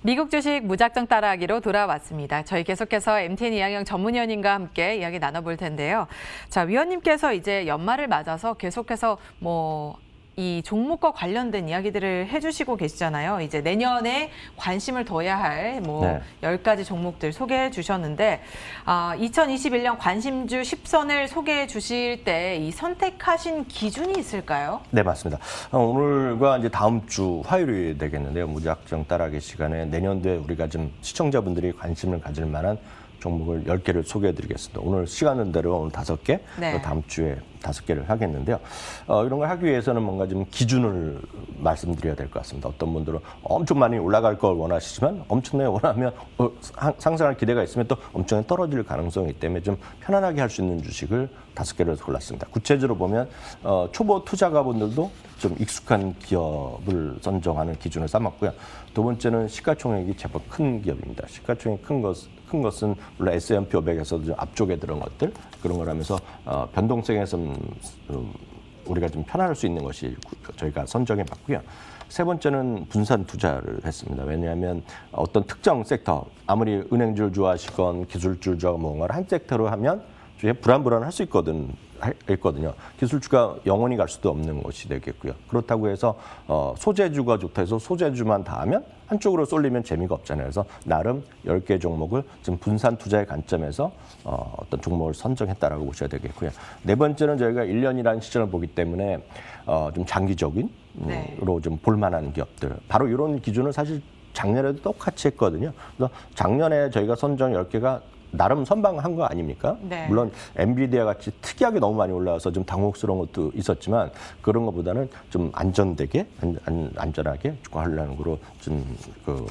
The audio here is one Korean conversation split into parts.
미국 주식 무작정 따라하기로 돌아왔습니다. 저희 계속해서 MTN 이항영 전문위원님과 함께 이야기 나눠볼 텐데요. 자, 위원님께서 이제 연말을 맞아서 계속해서 이 종목과 관련된 이야기들을 해주시고 계시잖아요. 이제 내년에 관심을 둬야 할 10가지 종목들 소개해 주셨는데 2021년 관심주 10선을 소개해 주실 때 이 선택하신 기준이 있을까요? 네, 맞습니다. 오늘과 이제 다음 주 화요일이 되겠는데요. 무작정 따라하기 시간에 내년도에 우리가 좀 시청자분들이 관심을 가질 만한 종목을 10개를 소개해드리겠습니다. 오늘 시간은 대로 오늘 5개, 네. 다음 주에 5개를 하겠는데요. 이런 걸 하기 위해서는 뭔가 좀 기준을 말씀드려야 될 것 같습니다. 어떤 분들은 엄청 많이 올라갈 걸 원하시지만 엄청나게 원하면 상승할 기대가 있으면 또 엄청나게 떨어질 가능성이 있기 때문에 좀 편안하게 할 수 있는 주식을 5개를 골랐습니다. 구체적으로 보면 초보 투자가분들도 좀 익숙한 기업을 선정하는 기준을 삼았고요. 두 번째는 시가총액이 제법 큰 기업입니다. 시가총액이 큰 것은 물론 S&P 500에서도 좀 앞쪽에 들어간 것들 그런 걸 하면서 변동성에서 우리가 좀 편안할 수 있는 것이 저희가 선정해 봤고요. 세 번째는 분산 투자를 했습니다. 왜냐하면 어떤 특정 섹터, 아무리 은행주를 좋아하시건 기술주를 좋아하고 뭔가를 한 섹터로 하면 불안불안할 수 있거든요. 기술주가 영원히 갈 수도 없는 것이 되겠고요. 그렇다고 해서 소재주가 좋다 해서 소재주만 다 하면 한쪽으로 쏠리면 재미가 없잖아요. 그래서 나름 10개 종목을 지금 분산 투자의 관점에서 어떤 종목을 선정했다라고 보셔야 되겠고요. 네 번째는 저희가 1년이라는 시점을 보기 때문에 좀 장기적인 으로 좀 볼만한 기업들. 바로 이런 기준을 사실 작년에도 똑같이 했거든요. 그래서 작년에 저희가 선정 10개가 나름 선방한 거 아닙니까? 네. 물론 엔비디아 같이 특이하게 너무 많이 올라와서 좀 당혹스러운 것도 있었지만 그런 것보다는 좀 안전하게 하려는 거로 좀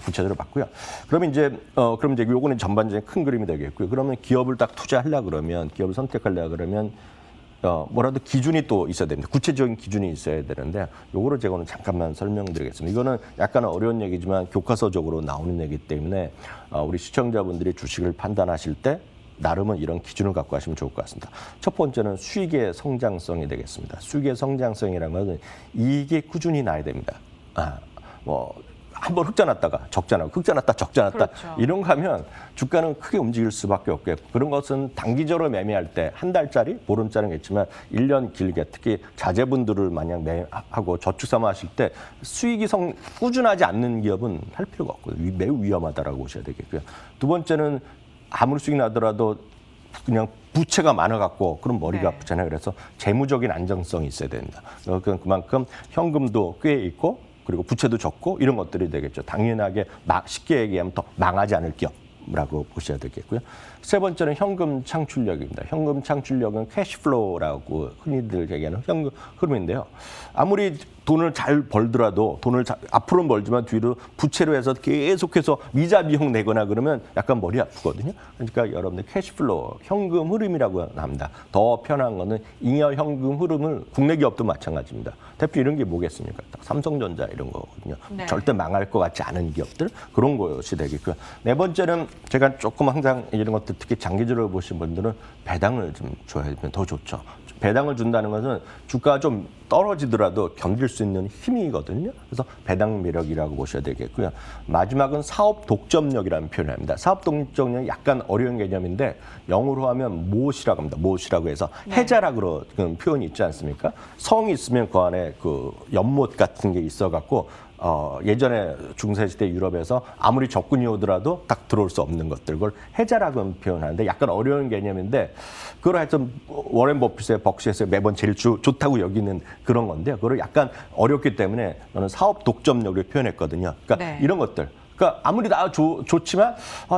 구체적으로 봤고요. 그러면 이제 요거는 전반적인 큰 그림이 되겠고요. 그러면 기업을 딱 투자하려 그러면 기업을 선택하려 그러면 뭐라도 기준이 또 있어야 됩니다. 구체적인 기준이 있어야 되는데 요거를 제가 오늘 잠깐만 설명드리겠습니다. 이거는 약간 어려운 얘기지만 교과서적으로 나오는 얘기이기 때문에 우리 시청자분들이 주식을 판단하실 때 나름은 이런 기준을 갖고 하시면 좋을 것 같습니다. 첫 번째는 수익의 성장성이 되겠습니다. 수익의 성장성이라는 것은 이익이 꾸준히 나야 됩니다. 한번 흑자 났다가 적자 나고 흑자 났다 적자 났다 그렇죠. 이런 거 하면 주가는 크게 움직일 수밖에 없겠고 그런 것은 단기적으로 매매할 때 한 달짜리 보름짜리는 있지만 1년 길게 특히 자제분들을 마냥 매하고 저축 삼아 하실 때 수익이 꾸준하지 않는 기업은 할 필요가 없거든요. 매우 위험하다라고 보셔야 되겠고요. 두 번째는 아무리 수익 나더라도 그냥 부채가 많아갖고 그럼 머리가 아프잖아요. 그래서 재무적인 안정성이 있어야 됩니다. 그만큼 현금도 꽤 있고 그리고 부채도 적고 이런 것들이 되겠죠. 당연하게 쉽게 얘기하면 더 망하지 않을 기업이라고 보셔야 되겠고요. 세 번째는 현금 창출력입니다. 현금 창출력은 캐시플로우라고 흔히들 얘기하는 현금 흐름인데요. 아무리 돈을 잘 벌더라도 앞으로는 벌지만 뒤로 부채로 해서 계속해서 이자 비용 내거나 그러면 약간 머리 아프거든요. 그러니까 여러분들 캐시플로우, 현금 흐름이라고 합니다. 더 편한 거는 잉여 현금 흐름을 국내 기업도 마찬가지입니다. 대표 이런 게 뭐겠습니까? 딱 삼성전자 이런 거거든요. 네. 절대 망할 것 같지 않은 기업들 그런 것이 되겠고요. 네 번째는 제가 조금 항상 이런 것들 특히 장기적으로 보신 분들은 배당을 좀 줘야 되면 더 좋죠. 배당을 준다는 것은 주가가 좀 떨어지더라도 견딜 수 있는 힘이거든요. 그래서 배당 매력이라고 보셔야 되겠고요. 마지막은 사업 독점력이라는 표현을 합니다. 사업 독점력이 약간 어려운 개념인데 영어로 하면 무엇이라고 합니다. 무엇이라고 해서 해자라고 그런 표현이 있지 않습니까? 성이 있으면 그 안에 그 연못 같은 게 있어갖고 예전에 중세시대 유럽에서 아무리 적군이 오더라도 딱 들어올 수 없는 것들, 그걸 해자라고 표현하는데 약간 어려운 개념인데 그걸 하여튼 워렌 버핏의 벅시에서 매번 제일 좋다고 여기는 그런 건데요. 그걸 약간 어렵기 때문에 저는 사업 독점력을 표현했거든요. 그러니까 이런 것들. 그러니까 아무리 다 좋지만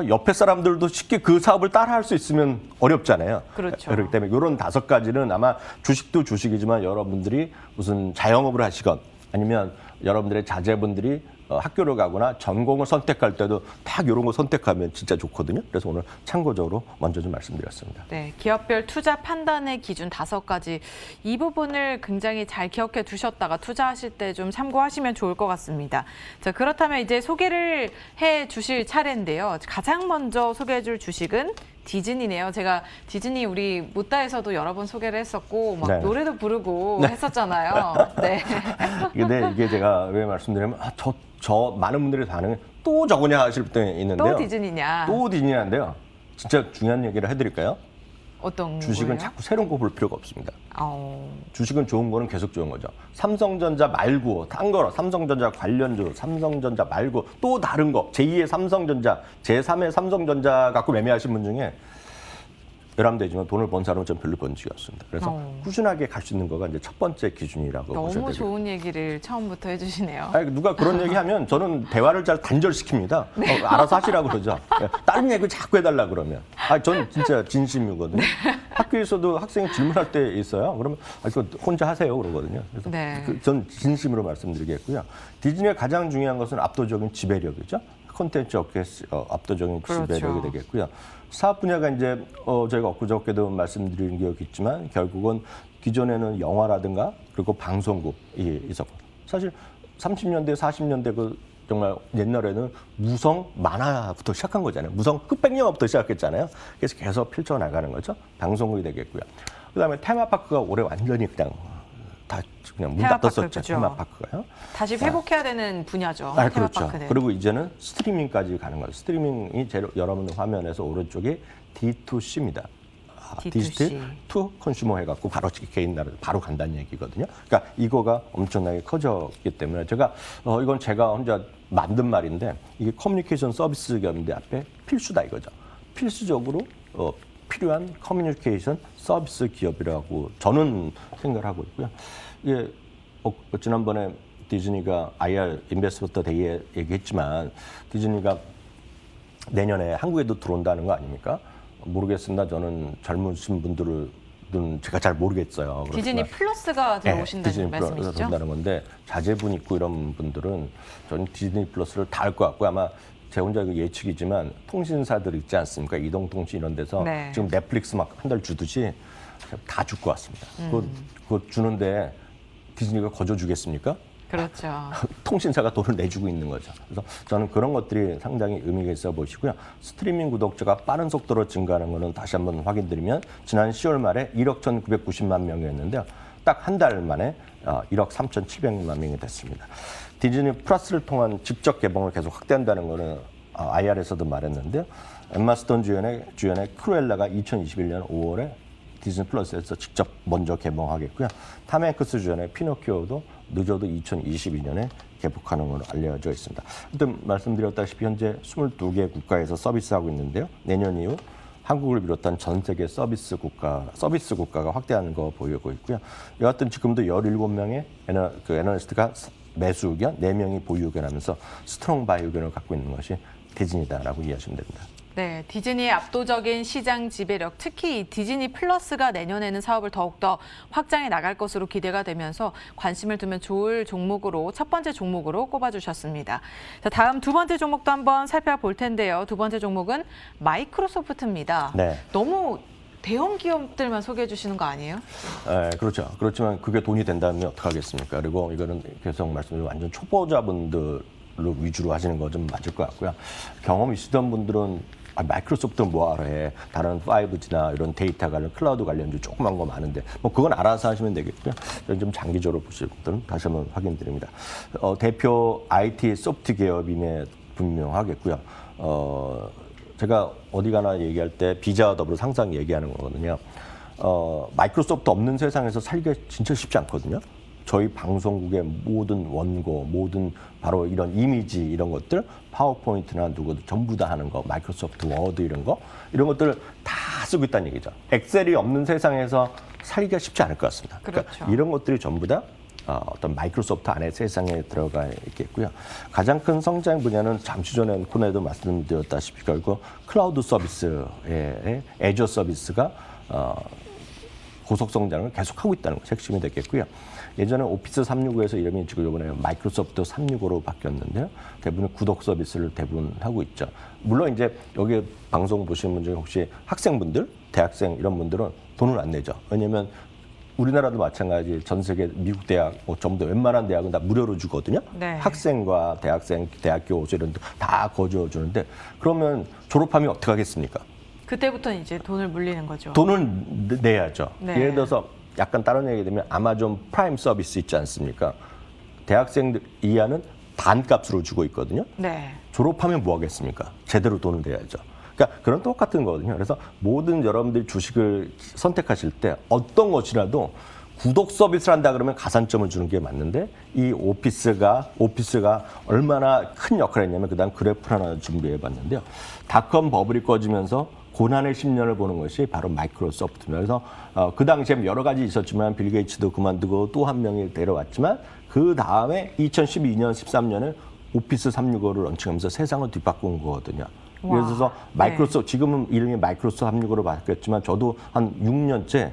옆에 사람들도 쉽게 그 사업을 따라할 수 있으면 어렵잖아요. 그렇죠. 그렇기 때문에 이런 5가지는 아마 주식도 주식이지만 여러분들이 무슨 자영업을 하시건 아니면 여러분들의 자제분들이 학교를 가거나 전공을 선택할 때도 딱 이런 거 선택하면 진짜 좋거든요. 그래서 오늘 참고적으로 먼저 좀 말씀드렸습니다. 네, 기업별 투자 판단의 기준 5가지 이 부분을 굉장히 잘 기억해 두셨다가 투자하실 때 좀 참고하시면 좋을 것 같습니다. 자, 그렇다면 이제 소개를 해 주실 차례인데요. 가장 먼저 소개해 줄 주식은 디즈니네요. 제가 디즈니 우리 못다에서도 여러 번 소개를 했었고 막 노래도 부르고 했었잖아요. 네. 근데 이게 제가 왜 말씀드리냐면 저 많은 분들이 반응은 또 저거냐 하실 분이 있는데요. 또 디즈니냐? 또 디즈니인데요. 진짜 중요한 얘기를 해드릴까요? 어떤 주식은 거예요? 자꾸 새로운 거 볼 필요가 없습니다. 어, 주식은 좋은 거는 계속 좋은 거죠. 삼성전자 말고 딴 거로 삼성전자 관련주, 삼성전자 말고 또 다른 거 제2의 삼성전자, 제3의 삼성전자 갖고 매매하신 분 중에 11대지만 돈을 번 사람은 좀 별로 본 적이 없습니다. 그래서 꾸준하게 갈 수 있는 거가 이제 첫 번째 기준이라고 보셔야 너무 되겠습니다. 좋은 얘기를 처음부터 해주시네요. 아니, 누가 그런 얘기하면 저는 대화를 잘 단절시킵니다. 알아서 하시라고 그러죠. 다른 얘기 자꾸 해달라 그러면. 저는 진짜 진심이거든요. 학교에서도 학생이 질문할 때 있어요. 그러면 이거 혼자 하세요 그러거든요. 그래서 네. 전 진심으로 말씀드리겠고요. 디즈니의 가장 중요한 것은 압도적인 지배력이죠. 콘텐츠 업계의 압도적인 그렇죠. 지배력이 되겠고요. 사업 분야가 이제 저희가 엊그저께도 말씀드린 기억이 있지만 결국은 기존에는 영화라든가 그리고 방송국이 있었고 사실 30년대, 40년대 그 정말 옛날에는 무성 만화부터 시작한 거잖아요. 무성 흑백 영화부터 시작했잖아요. 그래서 계속 펼쳐나가는 거죠. 방송국이 되겠고요. 그다음에 테마파크가 올해 완전히 다 그냥 문 닫았었죠. 그죠. 테마파크가요. 다시 회복해야 되는 분야죠. 그렇죠. 테마파크는. 그리고 이제는 스트리밍까지 가는 거예요. 스트리밍이 여러분 화면에서 오른쪽이 D2C입니다. D2C. 디지털 투 컨슈머 해갖고 바로 개인 나라 바로 간다는 얘기거든요. 그러니까 이거가 엄청나게 커졌기 때문에 이건 제가 혼자 만든 말인데 이게 커뮤니케이션 서비스 기업인데 앞에 필수다 이거죠. 필수적으로 필요한 커뮤니케이션 서비스 기업이라고 저는 생각을 하고 있고요. 이게 지난번에 디즈니가 IR 인베스터 데이에 얘기했지만 디즈니가 내년에 한국에도 들어온다는 거 아닙니까? 모르겠습니다. 저는 젊으신 분들은 제가 잘 모르겠어요. 디즈니 플러스가 들어오신다는 디즈니 말씀이시죠? 플러스가 들어온다는 건데 자제분 있고 이런 분들은 저는 디즈니 플러스를 다 할 것 같고 아마 제 혼자 예측이지만 통신사들 있지 않습니까? 이동통신 이런 데서 네. 지금 넷플릭스 막 한 달 주듯이 다 줄 것 같습니다. 그거 주는데 디즈니가 거저주겠습니까? 그렇죠. 통신사가 돈을 내주고 있는 거죠. 그래서 저는 그런 것들이 상당히 의미가 있어 보시고요. 스트리밍 구독자가 빠른 속도로 증가하는 것은 다시 한번 확인드리면 지난 10월 말에 1억 1,990만 명이었는데요. 딱 한 달 만에 1억 3,700만 명이 됐습니다. 디즈니 플러스를 통한 직접 개봉을 계속 확대한다는 것은 IR에서도 말했는데요. 엠마 스톤 주연의 크루엘라가 2021년 5월에 디즈니 플러스에서 직접 먼저 개봉하겠고요. 탐 행크스 주연의 피노키오도 늦어도 2022년에 개봉하는 걸로 알려져 있습니다. 일단 말씀드렸다시피 현재 22개 국가에서 서비스하고 있는데요. 내년 이후 한국을 비롯한 전 세계 서비스 국가가 확대하는 거 보이고 있고요. 여하튼 지금도 17명의 애널리스트가 매수 의견, 4명이 보유 의견하면서 스트롱 바이 의견을 갖고 있는 것이 디즈니다라고 이해하시면 됩니다. 네, 디즈니의 압도적인 시장 지배력, 특히 이 디즈니 플러스가 내년에는 사업을 더욱더 확장해 나갈 것으로 기대가 되면서 관심을 두면 좋을 종목으로 첫 번째 종목으로 꼽아주셨습니다. 자, 다음 두 번째 종목도 한번 살펴볼 텐데요. 두 번째 종목은 마이크로소프트입니다. 네. 너무 대형 기업들만 소개해 주시는 거 아니에요? 네, 그렇죠. 그렇지만 그게 돈이 된다면 어떡하겠습니까? 그리고 이거는 계속 말씀드린 완전 초보자분들 위주로 하시는 거 좀 맞을 것 같고요. 경험 있으던 분들은 마이크로소프트는 뭐하러 해. 다른 5G나 이런 데이터 관련, 클라우드 관련주 조그만 거 많은데 뭐 그건 알아서 하시면 되겠고요. 좀 장기적으로 보실 분들은 다시 한번 확인드립니다. 대표 IT 소프트 기업임에 분명하겠고요. 제가 어디 가나 얘기할 때 비자와 더불어 항상 얘기하는 거거든요. 마이크로소프트 없는 세상에서 살기가 진짜 쉽지 않거든요. 저희 방송국의 모든 원고, 모든 바로 이런 이미지 이런 것들, 파워포인트나 누구도 전부 다 하는 거, 마이크로소프트 워드 이런 것들을 다 쓰고 있다는 얘기죠. 엑셀이 없는 세상에서 살기가 쉽지 않을 것 같습니다. 그렇죠. 그러니까 이런 것들이 전부 다 어떤 마이크로소프트 안에 세상에 들어가 있겠고요. 가장 큰 성장 분야는 잠시 전에 코너에도 말씀드렸다시피 결국 클라우드 서비스의 애저 서비스가 고속 성장을 계속하고 있다는 것이 핵심이 되겠고요. 예전에 오피스 365에서 이름이 지금 이번에 마이크로소프트 365로 바뀌었는데요. 대부분 구독 서비스를 대부분 하고 있죠. 물론 이제 여기 방송 보시는 분 중에 혹시 학생분들, 대학생 이런 분들은 돈을 안 내죠. 왜냐하면 우리나라도 마찬가지 전 세계 미국 대학 전부 다 웬만한 대학은 다 무료로 주거든요. 네. 학생과 대학생, 대학교 오수 이런 다 거저 주는데 그러면 졸업하면 어떻게 하겠습니까? 그때부터는 이제 돈을 물리는 거죠. 돈을 내야죠. 네. 예를 들어서 약간 다른 얘기 되면 아마존 프라임 서비스 있지 않습니까? 대학생들 이하는 반값으로 주고 있거든요. 네. 졸업하면 뭐 하겠습니까? 제대로 돈을 내야죠. 그러니까 그런 똑같은 거거든요. 그래서 모든 여러분들이 주식을 선택하실 때 어떤 것이라도 구독 서비스를 한다 그러면 가산점을 주는 게 맞는데 이 오피스가 얼마나 큰 역할을 했냐면 그다음 그래프를 하나 준비해 봤는데요. 닷컴 버블이 꺼지면서 고난의 10년을 보는 것이 바로 마이크로소프트입니다. 그래서 그 당시에 여러 가지 있었지만 빌 게이츠도 그만두고 또 한 명이 데려왔지만 그 다음에 2012년, 13년에 오피스 365를 런칭하면서 세상을 뒤바꾼 거거든요. 그래서 마이크로소프트, 지금은 이름이 마이크로소프트 365로 바뀌었지만 저도 한 6년째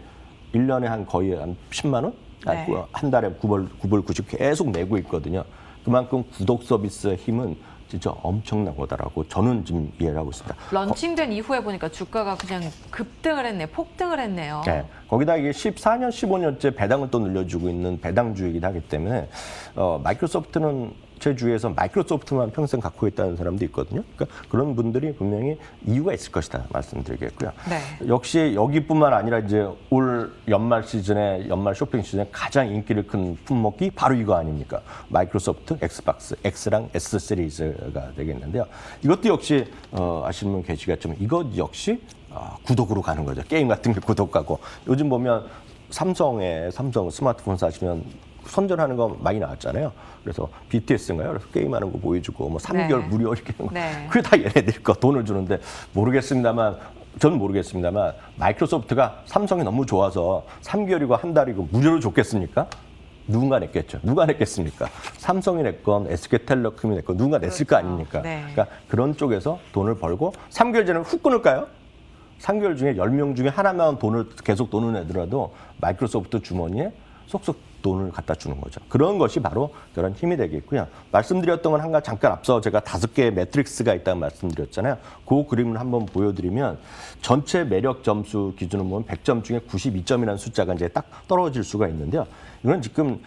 1년에 한 거의 한 10만 원? 네. 한 달에 9불 90 계속 내고 있거든요. 그만큼 구독 서비스의 힘은 진짜 엄청난 거다라고 저는 지금 이해를 하고 있습니다. 런칭된 이후에 보니까 주가가 그냥 급등을 했네, 폭등을 했네요. 네. 거기다 이게 14년, 15년째 배당을 또 늘려주고 있는 배당주이기도 하기 때문에 마이크로소프트는 제 주위에서 마이크로소프트만 평생 갖고 있다는 사람도 있거든요. 그러니까 그런 분들이 분명히 이유가 있을 것이다 말씀드리겠고요. 네. 역시 여기뿐만 아니라 이제 올 연말 쇼핑 시즌에 가장 인기를 큰 품목이 바로 이거 아닙니까? 마이크로소프트 엑스박스 X랑 S 시리즈가 되겠는데요. 이것도 역시 아시는 분 계시겠지만 이것 역시 구독으로 가는 거죠. 게임 같은 게 구독하고 요즘 보면 삼성 스마트폰 사시면 선전하는 거 많이 나왔잖아요. 그래서 BTS인가요? 그래서 게임하는 거 보여주고 뭐 3개월 네. 무료 이렇게 하는 거. 네. 그게 다 얘네들 거 돈을 주는데 저는 모르겠습니다만 마이크로소프트가 삼성이 너무 좋아서 3개월이고 한 달이고 무료로 줬겠습니까? 누군가 냈겠죠. 누가 냈겠습니까? 삼성이 냈건 SK텔레콤이 냈건 누군가 냈을 거 아닙니까? 네. 그러니까 그런 쪽에서 돈을 벌고 3개월 전에 훅 끊을까요? 3개월 중에 10명 중에 하나만 계속 돈을 내더라도 마이크로소프트 주머니에 쏙쏙 돈을 갖다 주는 거죠. 그런 것이 바로 그런 힘이 되겠고요. 말씀드렸던 건 한 가지 잠깐 앞서 제가 5개의 매트릭스가 있다고 말씀드렸잖아요. 그 그림을 한번 보여드리면 전체 매력 점수 기준으로 보면 100점 중에 92점이라는 숫자가 이제 딱 떨어질 수가 있는데요. 이건 지금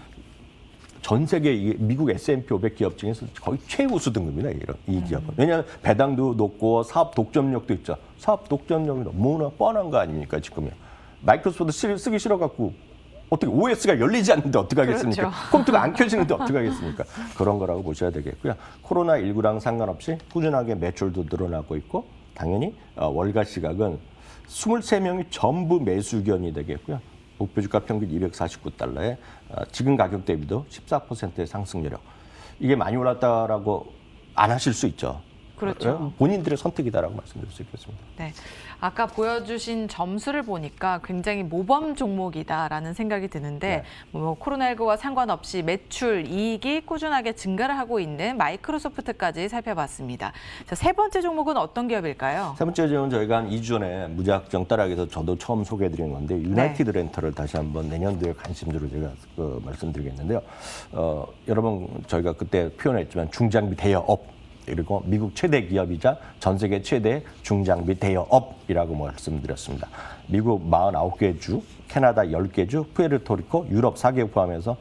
전 세계 미국 S&P 500 기업 중에서 거의 최우수 등급입니다. 이 기업은. 왜냐하면 배당도 높고 사업 독점력도 있죠. 사업 독점력이 너무나 뻔한 거 아닙니까 지금요. 마이크로소프트 쓰기 싫어갖고 어떻게 OS가 열리지 않는데 어떻게 하겠습니까? 그렇죠. 컴퓨터가 안 켜지는데 어떻게 하겠습니까? 그런 거라고 보셔야 되겠고요. 코로나19랑 상관없이 꾸준하게 매출도 늘어나고 있고 당연히 월가 시각은 23명이 전부 매수 의견이 되겠고요. 목표 주가 평균 249달러에 지금 가격 대비도 14%의 상승 여력. 이게 많이 올랐다라고 안 하실 수 있죠. 그렇죠. 본인들의 선택이다라고 말씀드릴 수 있겠습니다. 네. 아까 보여주신 점수를 보니까 굉장히 모범 종목이다라는 생각이 드는데 뭐 코로나19와 상관없이 매출, 이익이 꾸준하게 증가를 하고 있는 마이크로소프트까지 살펴봤습니다. 자, 세 번째 종목은 어떤 기업일까요? 세 번째 점은 저희가 한 2주 전에 무작정 따라하기에서 저도 처음 소개해드린 건데 유나이티드 렌터를 다시 한번 내년도에 관심주로 제가 말씀드리겠는데요. 여러분 저희가 그때 표현했지만 중장비 대여업 그리고 미국 최대 기업이자 전 세계 최대 중장비 대여업이라고 말씀드렸습니다. 미국 49개 주, 캐나다 10개 주, 푸에르토리코, 유럽 4개 포함해서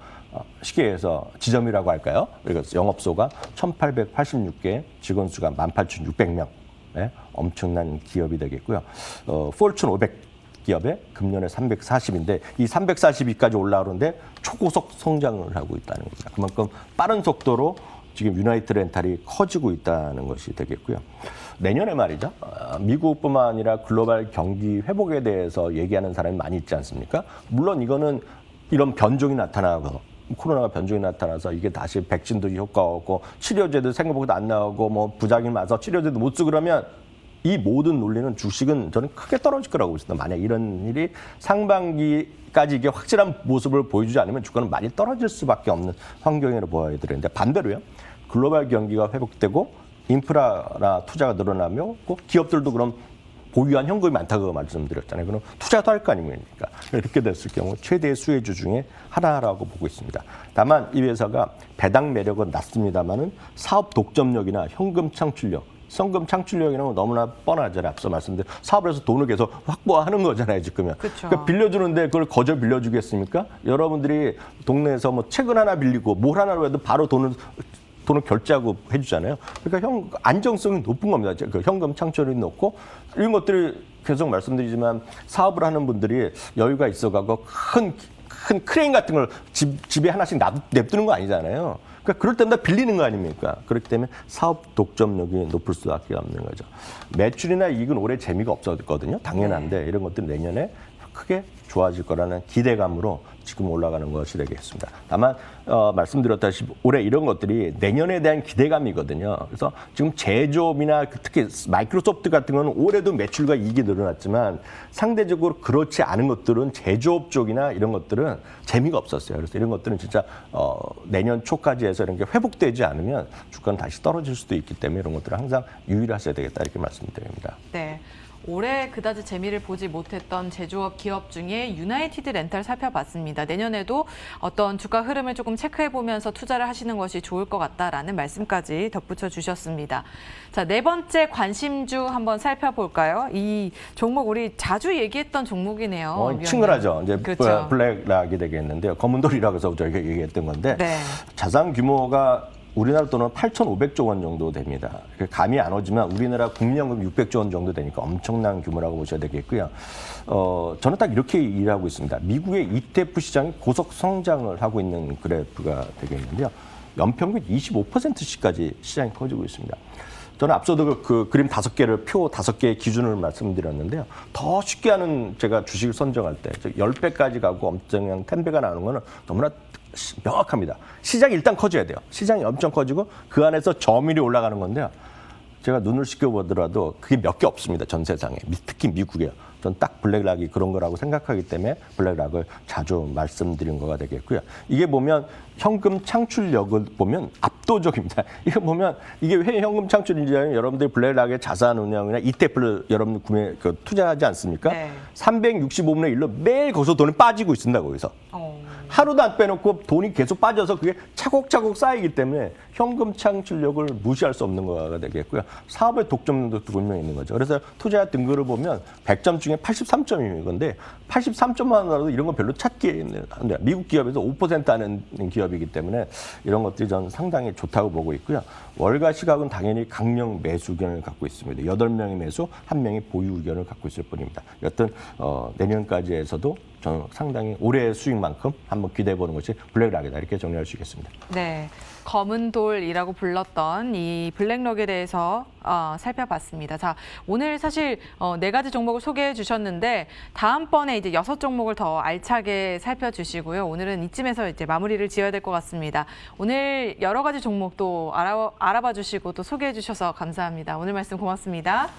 쉽게 해서 지점이라고 할까요? 그리고 영업소가 1,886개, 직원 수가 18,600명. 네, 엄청난 기업이 되겠고요. 포춘 500 기업의 금년에 340인데 이 342까지 올라오는데 초고속 성장을 하고 있다는 겁니다. 그만큼 빠른 속도로 지금 유나이티드 렌탈이 커지고 있다는 것이 되겠고요. 내년에 말이죠. 미국뿐만 아니라 글로벌 경기 회복에 대해서 얘기하는 사람이 많이 있지 않습니까? 물론 이거는 이런 변종이 나타나고 코로나가 변종이 나타나서 이게 다시 백신도 효과가 없고 치료제도 생각보다 안 나오고 뭐 부작용이 많아서 치료제도 못 쓰고 그러면 이 모든 논리는 주식은 저는 크게 떨어질 거라고 보고 있습니다. 만약 이런 일이 상반기까지 이게 확실한 모습을 보여주지 않으면 주가는 많이 떨어질 수밖에 없는 환경으로 보여야 되는데 반대로요. 글로벌 경기가 회복되고 인프라나 투자가 늘어나며 기업들도 그럼 보유한 현금이 많다고 말씀드렸잖아요. 그럼 투자도 할 거 아닙니까? 이렇게 됐을 경우 최대의 수혜주 중에 하나라고 보고 있습니다. 다만 이 회사가 배당 매력은 낮습니다만은 사업 독점력이나 현금 창출력 성금 창출력이라는 건 너무나 뻔하잖아요. 앞서 말씀드린 사업을 해서 돈을 계속 확보하는 거잖아요. 지금은. 그렇죠. 그러니까 빌려주는데 그걸 거저 빌려주겠습니까? 여러분들이 동네에서 뭐 책을 하나 빌리고 뭘 하나로 해도 바로 돈을 결제하고 해주잖아요. 그러니까 안정성이 높은 겁니다. 그 현금 창출이 높고 이런 것들이 계속 말씀드리지만 사업을 하는 분들이 여유가 있어가고 큰 크레인 같은 걸 집에 하나씩 냅두는 거 아니잖아요. 그러니까 그럴 때마다 빌리는 거 아닙니까? 그렇기 때문에 사업 독점력이 높을 수밖에 없는 거죠. 매출이나 이익은 올해 재미가 없었거든요. 당연한데 이런 것들은 내년에 크게 좋아질 거라는 기대감으로 지금 올라가는 것이 되겠습니다. 다만 말씀드렸다시피 올해 이런 것들이 내년에 대한 기대감이거든요. 그래서 지금 제조업이나 특히 마이크로소프트 같은 거는 올해도 매출과 이익이 늘어났지만 상대적으로 그렇지 않은 것들은 제조업 쪽이나 이런 것들은 재미가 없었어요. 그래서 이런 것들은 진짜 내년 초까지 해서 이런 게 회복되지 않으면 주가는 다시 떨어질 수도 있기 때문에 이런 것들은 항상 유의하셔야 되겠다 이렇게 말씀드립니다. 네. 올해 그다지 재미를 보지 못했던 제조업 기업 중에 유나이티드 렌탈 살펴봤습니다. 내년에도 어떤 주가 흐름을 조금 체크해보면서 투자를 하시는 것이 좋을 것 같다라는 말씀까지 덧붙여 주셨습니다. 자, 네 번째 관심주 한번 살펴볼까요? 이 종목 우리 자주 얘기했던 종목이네요. 위원님. 친근하죠. 이제 그렇죠. 블랙락이 되겠는데요. 검은 돌이라고 해서 저희가 얘기했던 건데 네. 자산 규모가 우리나라 돈은 8,500조 원 정도 됩니다. 감이 안 오지만 우리나라 국민연금 600조 원 정도 되니까 엄청난 규모라고 보셔야 되겠고요. 저는 딱 이렇게 일하고 있습니다. 미국의 ETF 시장이 고속 성장을 하고 있는 그래프가 되겠는데요. 연평균 25%씩까지 시장이 커지고 있습니다. 저는 앞서도 그 그림 5개를 표 5개의 기준을 말씀드렸는데요. 더 쉽게 하는 제가 주식을 선정할 때 10배까지 가고 엄청난 10배가 나오는 거는 너무나 명확합니다. 시장이 일단 커져야 돼요. 시장이 엄청 커지고 그 안에서 점유율이 올라가는 건데요. 제가 눈을 씻겨보더라도 그게 몇 개 없습니다. 전 세상에. 특히 미국에요. 전 딱 블랙락이 그런 거라고 생각하기 때문에 블랙락을 자주 말씀드린 거가 되겠고요. 이게 보면 현금 창출력을 보면 압도적입니다. 이거 보면 이게 왜 현금 창출인지는 여러분들이 블랙락의 자산 운용이나 ETF를 여러분 투자하지 않습니까? 네. 365분의 1로 매일 거기서 돈이 빠지고 있습니다. 거기서. 하루도 안 빼놓고 돈이 계속 빠져서 그게 차곡차곡 쌓이기 때문에 현금 창출력을 무시할 수 없는 거가 되겠고요. 사업의 독점도 분명히 있는 거죠. 그래서 투자 등급을 보면 100점 중에 83점인 건데 83점만 하더라도 이런 거 별로 찾기 안 돼요. 미국 기업에서 5% 하는 기업이기 때문에 이런 것들이 저는 상당히 좋다고 보고 있고요. 월가 시각은 당연히 강령 매수 의견을 갖고 있습니다. 8명의 매수, 1명이 보유 의견을 갖고 있을 뿐입니다. 여튼 내년까지 해서도 저는 상당히 올해의 수익만큼 한번 기대해 보는 것이 블랙락이다 이렇게 정리할 수 있겠습니다. 네. 검은 돌이라고 불렀던 이 블랙락에 대해서 살펴봤습니다. 자, 오늘 사실 4가지 종목을 소개해 주셨는데 다음번에 이제 6종목을 더 알차게 살펴주시고요. 오늘은 이쯤에서 이제 마무리를 지어야 될 것 같습니다. 오늘 여러 가지 종목도 알아봐 주시고 또 소개해 주셔서 감사합니다. 오늘 말씀 고맙습니다.